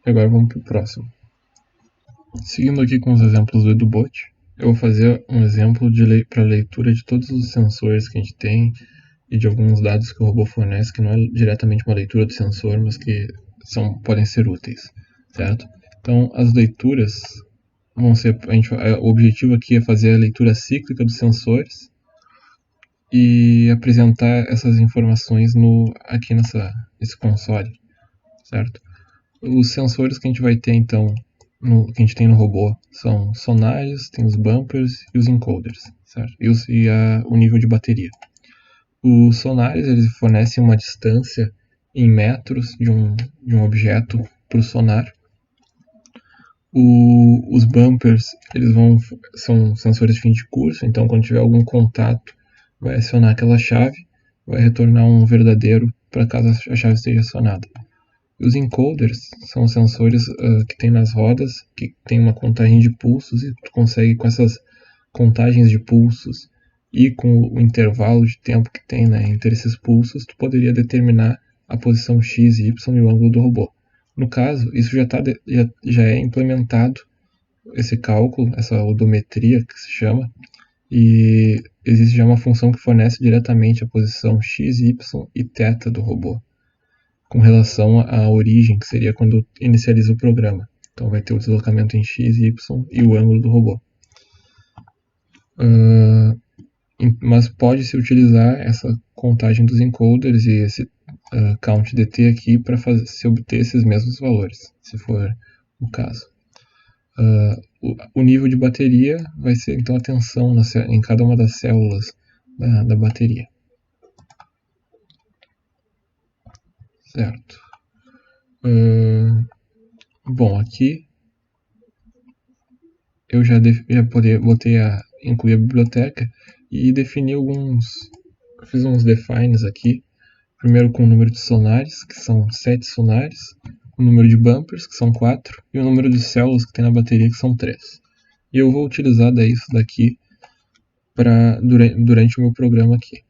E agora vamos para o próximo. Seguindo aqui com os exemplos do EduBot, eu vou fazer um exemplo para leitura de todos os sensores que a gente tem e de alguns dados que o robô fornece, que não é diretamente uma leitura do sensor, mas que podem ser úteis, certo? Então, as leituras vão ser, o objetivo aqui é fazer a leitura cíclica dos sensores e apresentar essas informações aqui nesse console, certo? Os sensores que a gente vai ter, então, que a gente tem no robô são sonares, tem os bumpers e os encoders, certo? O nível de bateria. Os sonares, eles fornecem uma distância em metros de um objeto para o sonar. Os bumpers, são sensores de fim de curso, então quando tiver algum contato, vai acionar aquela chave, vai retornar um verdadeiro para caso a chave esteja acionada. Os encoders são sensores que tem nas rodas, que tem uma contagem de pulsos, e tu consegue, com essas contagens de pulsos e com o intervalo de tempo que tem, né, entre esses pulsos, tu poderia determinar a posição X, Y e o ângulo do robô. No caso, isso já é implementado, esse cálculo, essa odometria que se chama, e existe já uma função que fornece diretamente a posição X, Y e θ do robô, com relação à origem, que seria quando inicializa o programa. Então vai ter o deslocamento em X, Y e o ângulo do robô. Mas pode-se utilizar essa contagem dos encoders e esse count dt aqui para se obter esses mesmos valores, se for o caso. O nível de bateria vai ser então a tensão em cada uma das células da bateria. Certo. Bom, aqui eu já botei incluir a biblioteca e defini fiz uns defines aqui. Primeiro com o número de sonares, que são 7 sonares, o número de bumpers, que são 4, e o número de células que tem na bateria, que são 3. E eu vou utilizar daí isso daqui durante o meu programa aqui.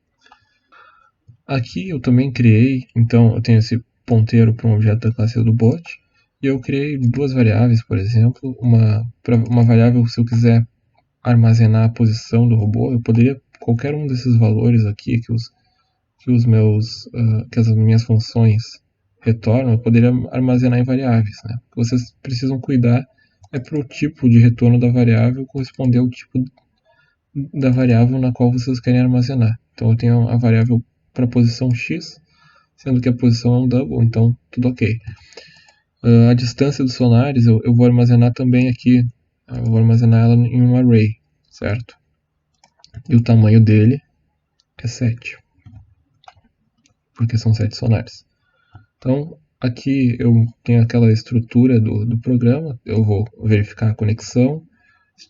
Aqui eu também criei, então eu tenho esse ponteiro para um objeto da classe do bot, e eu criei duas variáveis, por exemplo, uma variável se eu quiser armazenar a posição do robô, eu poderia, qualquer um desses valores aqui que as minhas funções retornam, eu poderia armazenar em variáveis, né? O que vocês precisam cuidar é para o tipo de retorno da variável corresponder ao tipo da variável na qual vocês querem armazenar. Então eu tenho a variável para a posição x, sendo que a posição é um double, então tudo ok. A distância dos sonares eu vou armazenar também aqui, eu vou armazenar ela em um array, certo? E o tamanho dele é 7, porque são 7 sonares. Então aqui eu tenho aquela estrutura do programa, eu vou verificar a conexão,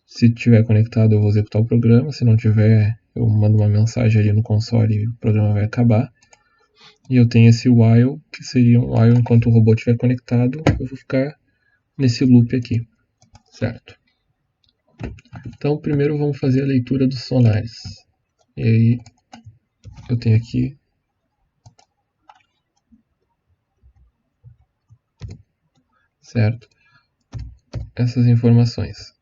se tiver conectado eu vou executar o programa, se não tiver eu mando uma mensagem ali no console e o programa vai acabar. E eu tenho esse while, que seria um while enquanto o robô estiver conectado, eu vou ficar nesse loop aqui, certo? Então primeiro vamos fazer a leitura dos sonares. E aí eu tenho aqui certo? Essas informações.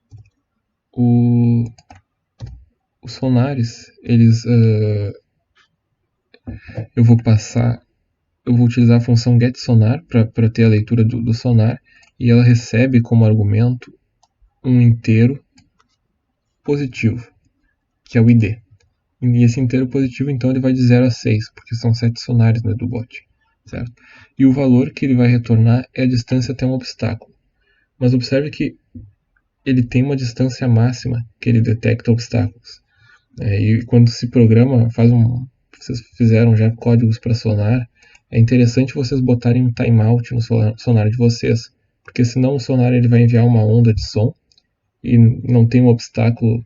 Os sonares, eles eu vou utilizar a função getSonar para ter a leitura do sonar, e ela recebe como argumento um inteiro positivo, que é o id. E esse inteiro positivo, então, ele vai de 0 a 6, porque são 7 sonares no EduBot, certo? E o valor que ele vai retornar é a distância até um obstáculo. Mas observe que ele tem uma distância máxima que ele detecta obstáculos. E quando se programa, vocês fizeram já códigos para sonar, é interessante vocês botarem um timeout no sonar de vocês, porque senão o sonar ele vai enviar uma onda de som e não tem um obstáculo,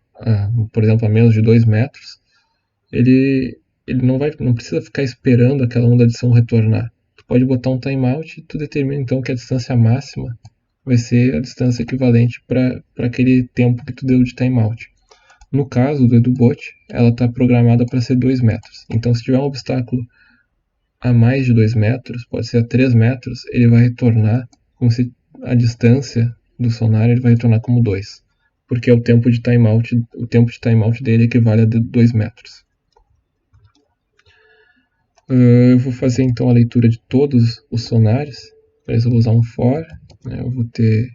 por exemplo, a menos de 2 metros, ele não precisa ficar esperando aquela onda de som retornar. Tu pode botar um timeout e tu determina então que a distância máxima vai ser a distância equivalente para aquele tempo que tu deu de timeout. No caso do EduBot, ela está programada para ser 2 metros. Então, se tiver um obstáculo a mais de 2 metros, pode ser a 3 metros, ele vai retornar como se a distância do sonar ele vai retornar como 2, porque é o tempo de timeout dele equivale a 2 metros. Eu vou fazer então a leitura de todos os sonares. Para isso eu vou usar um for, né? Eu vou ter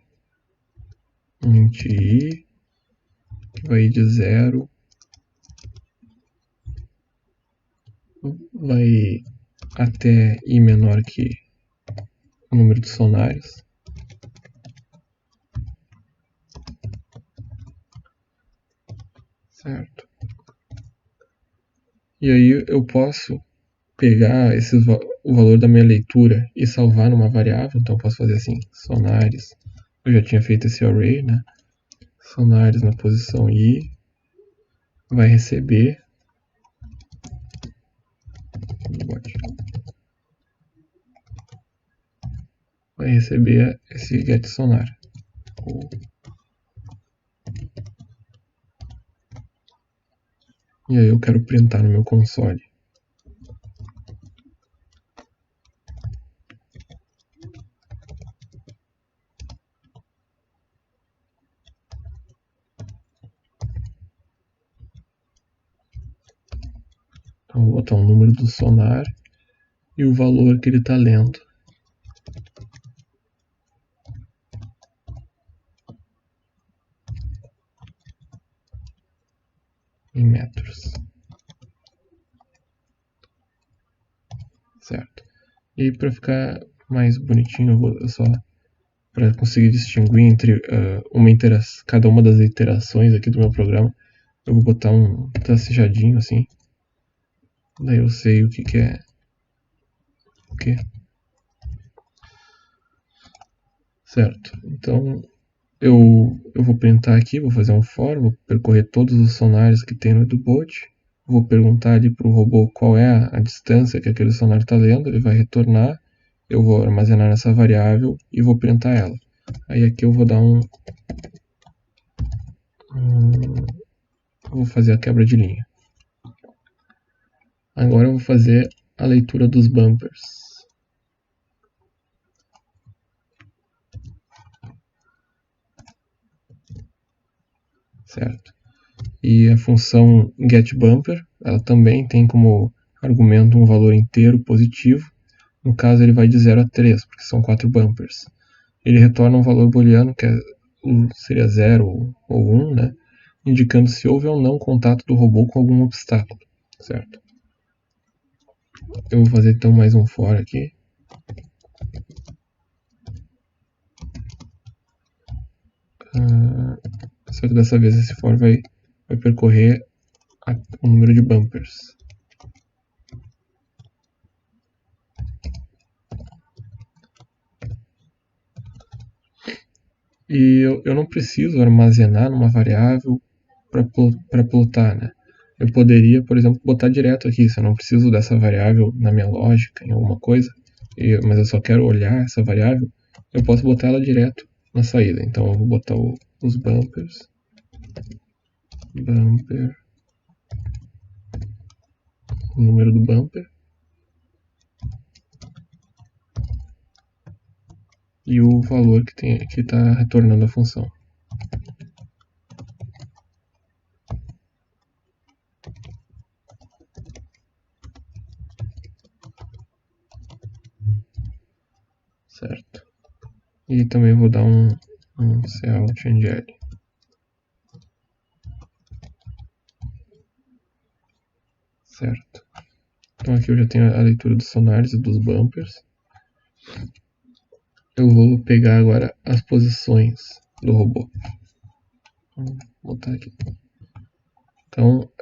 um int i que vai de 0, vai até i menor que o número de sonares. Certo? E aí eu posso pegar o valor da minha leitura e salvar numa variável. Então eu posso fazer assim, sonares. Eu já tinha feito esse array, né? Sonares na posição i vai receber esse get sonar. E aí eu quero printar no meu console. Então vou botar o número do sonar e o valor que ele está lendo. Em metros. Certo. E para ficar mais bonitinho, eu só para conseguir distinguir entre cada uma das iterações aqui do meu programa, eu vou botar um tracejadinho assim. Daí eu sei o que é o que. Certo. Então eu vou printar aqui, vou fazer um for, vou percorrer todos os sonares que tem no EduBot. Vou perguntar ali para o robô qual é a distância que aquele sonar está lendo, ele vai retornar. Eu vou armazenar nessa variável e vou printar ela. Aí aqui eu vou dar vou fazer a quebra de linha. Agora eu vou fazer a leitura dos bumpers. Certo. E a função getBumper, ela também tem como argumento um valor inteiro positivo. No caso ele vai de 0 a 3, porque são 4 bumpers. Ele retorna um valor booleano, que seria 0 ou 1, né? Indicando se houve ou não contato do robô com algum obstáculo. Certo? Eu vou fazer então mais um for aqui. Só que dessa vez esse for vai percorrer o número de bumpers. E eu não preciso armazenar numa variável para plotar, né? Eu poderia, por exemplo, botar direto aqui, se eu não preciso dessa variável na minha lógica, em alguma coisa, mas eu só quero olhar essa variável, eu posso botar ela direto na saída. Então eu vou botar os bumpers, o número do bumper, e o valor que está retornando a função. Certo. E também vou dar um cout ngl. Certo. Então aqui eu já tenho a leitura dos sonares e dos bumpers. Eu vou pegar agora as posições do robô. Vou botar aqui. Então,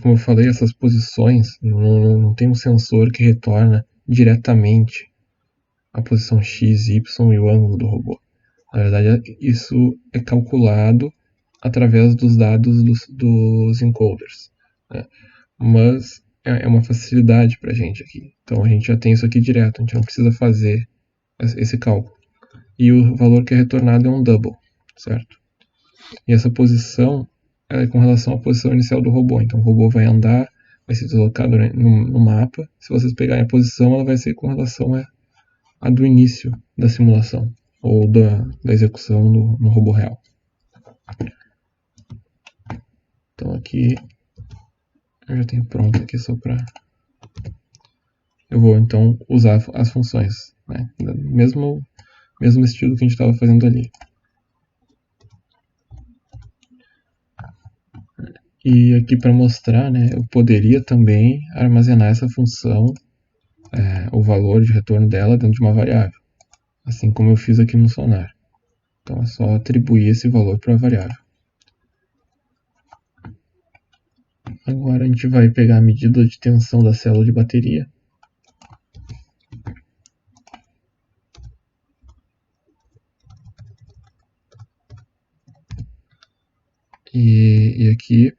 como eu falei, essas posições não tem um sensor que retorna diretamente a posição x, y e o ângulo do robô. Na verdade, isso é calculado através dos dados dos encoders, né? Mas é uma facilidade para a gente aqui. Então a gente já tem isso aqui direto, a gente não precisa fazer esse cálculo. E o valor que é retornado é um double, certo? E essa posição é com relação à posição inicial do robô. Então o robô vai andar, vai ser deslocado no mapa. Se vocês pegarem a posição, ela vai ser com relação à do início da simulação. ou da execução no robô real. Então aqui eu já tenho pronto aqui só para... Eu vou então usar as funções, né? Mesmo estilo que a gente estava fazendo ali. E aqui para mostrar, né, eu poderia também armazenar essa função, o valor de retorno dela dentro de uma variável, assim como eu fiz aqui no Sonar. Então é só atribuir esse valor para a variável. Agora a gente vai pegar a medida de tensão da célula de bateria. E aqui,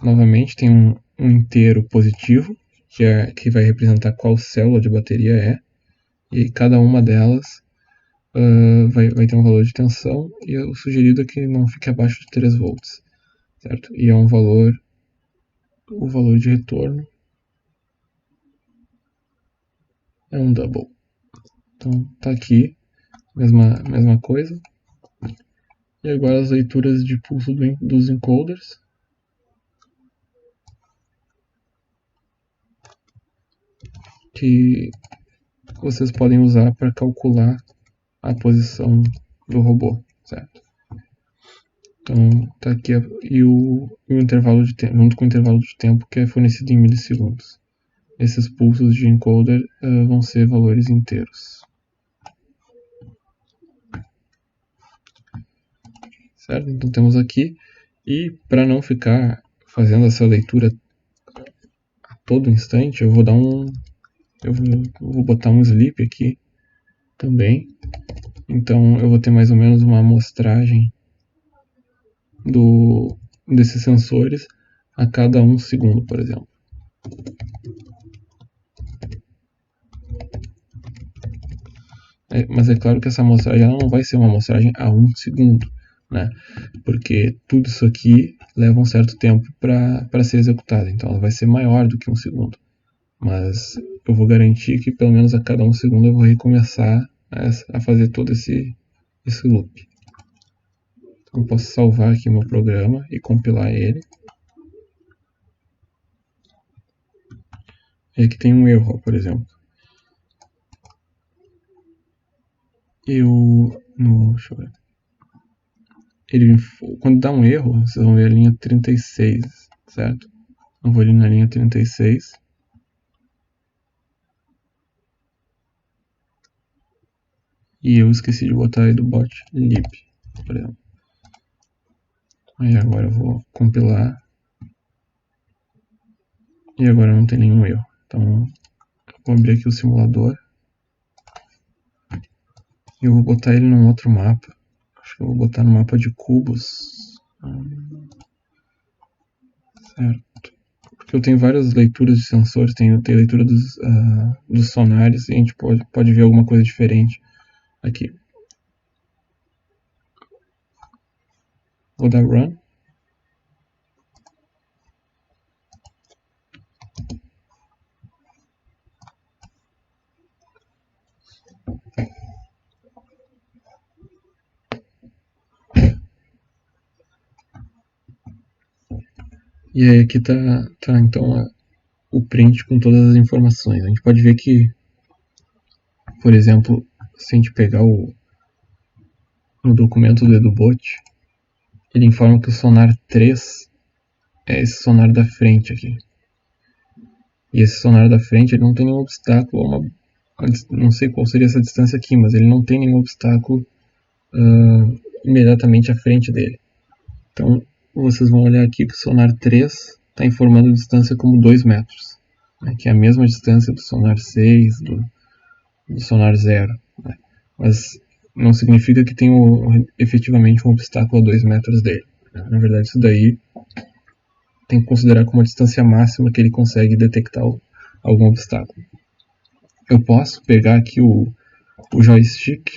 novamente, tem um inteiro positivo, que vai representar qual célula de bateria é. E cada uma delas vai ter um valor de tensão, e o sugerido é que não fique abaixo de 3 volts, certo? E é o valor de retorno é um double. Então tá aqui, mesma coisa. E agora as leituras de pulso dos encoders. Que vocês podem usar para calcular a posição do robô, certo? Então tá aqui e o intervalo de tempo, junto com o intervalo de tempo que é fornecido em milissegundos. Esses pulsos de encoder vão ser valores inteiros. Certo? Então temos aqui, e para não ficar fazendo essa leitura a todo instante, eu vou botar um sleep aqui também. Então eu vou ter mais ou menos uma amostragem desses sensores a cada 1 segundo, por exemplo. Mas é claro que essa amostragem ela não vai ser uma amostragem a 1 segundo, né? Porque tudo isso aqui leva um certo tempo para ser executado, então ela vai ser maior do que 1 segundo. Mas eu vou garantir que pelo menos a cada 1 segundo eu vou recomeçar a fazer todo esse loop. Então eu posso salvar aqui meu programa e compilar ele. E aqui tem um erro, por exemplo. Deixa eu ver. Quando dá um erro, vocês vão ver a linha 36, certo? Eu vou ali na linha 36. E eu esqueci de botar aí do bot lib, por exemplo. Aí agora eu vou compilar. E agora não tem nenhum erro. Então, vou abrir aqui o simulador. E eu vou botar ele num outro mapa. Acho que eu vou botar no mapa de cubos. Certo. Porque eu tenho várias leituras de sensores. Tem leitura dos sonares. E a gente pode ver alguma coisa diferente aqui. Vou dar run. E aí aqui tá então o print com todas as informações. A gente pode ver que, por exemplo, se a gente pegar no documento do EduBot, ele informa que o sonar 3 é esse sonar da frente aqui. E esse sonar da frente ele não tem nenhum obstáculo, não sei qual seria essa distância aqui, mas ele não tem nenhum obstáculo imediatamente à frente dele. Então vocês vão olhar aqui que o sonar 3 está informando a distância como 2 metros, né, que é a mesma distância do sonar 6, do sonar 0. Né, mas não significa que tenha efetivamente um obstáculo a 2 metros dele. Né. Na verdade, isso daí tem que considerar como a distância máxima que ele consegue detectar algum obstáculo. Eu posso pegar aqui o joystick,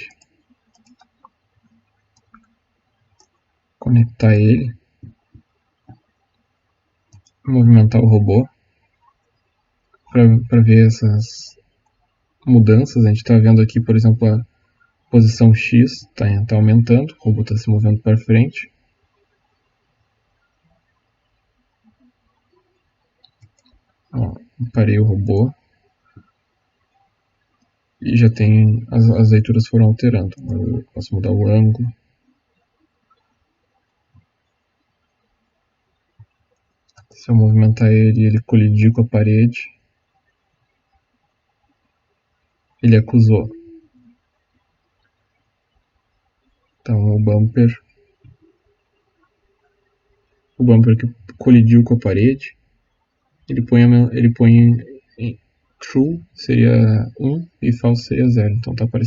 conectar ele, movimentar o robô para ver essas mudanças. A gente está vendo aqui, por exemplo, Posição X está aumentando, o robô está se movendo para frente. Ó, parei o robô. E já tem. As leituras foram alterando. Eu posso mudar o ângulo. Se eu movimentar ele e ele colidir com a parede, ele acusou. Então o bumper que colidiu com a parede, ele põe em true seria 1 e false seria 0. Então tá aparecendo